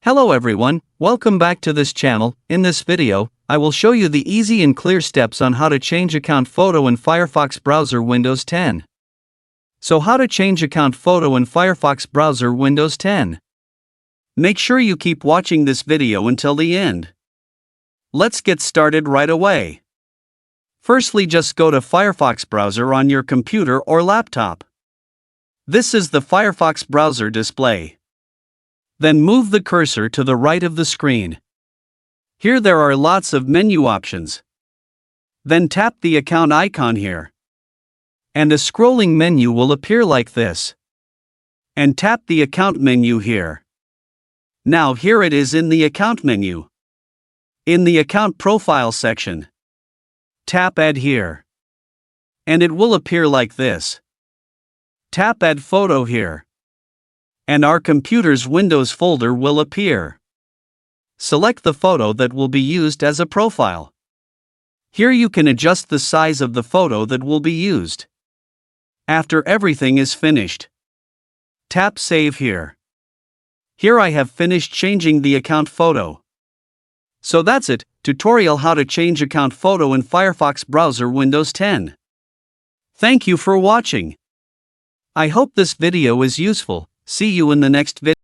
Hello everyone, welcome back to this channel. In this video, I will show you the easy and clear steps on how to change account photo in Firefox browser Windows 10. So how to change account photo in Firefox browser Windows 10. Make sure you keep watching this video until the end. Let's get started right away. Firstly, just go to Firefox browser on your computer or laptop. This is the Firefox browser display. Then move the cursor to the right of the screen. Here there are lots of menu options. Then tap the account icon here. And a scrolling menu will appear like this. And tap the account menu here. Now here it is in the account menu. In the account profile section, tap add here. And it will appear like this. Tap add photo here. And our computer's Windows folder will appear. Select the photo that will be used as a profile. Here you can adjust the size of the photo that will be used. After everything is finished, tap Save here. Here I have finished changing the account photo. So that's it, tutorial how to change account photo in Firefox browser Windows 10. Thank you for watching. I hope this video is useful. See you in the next video.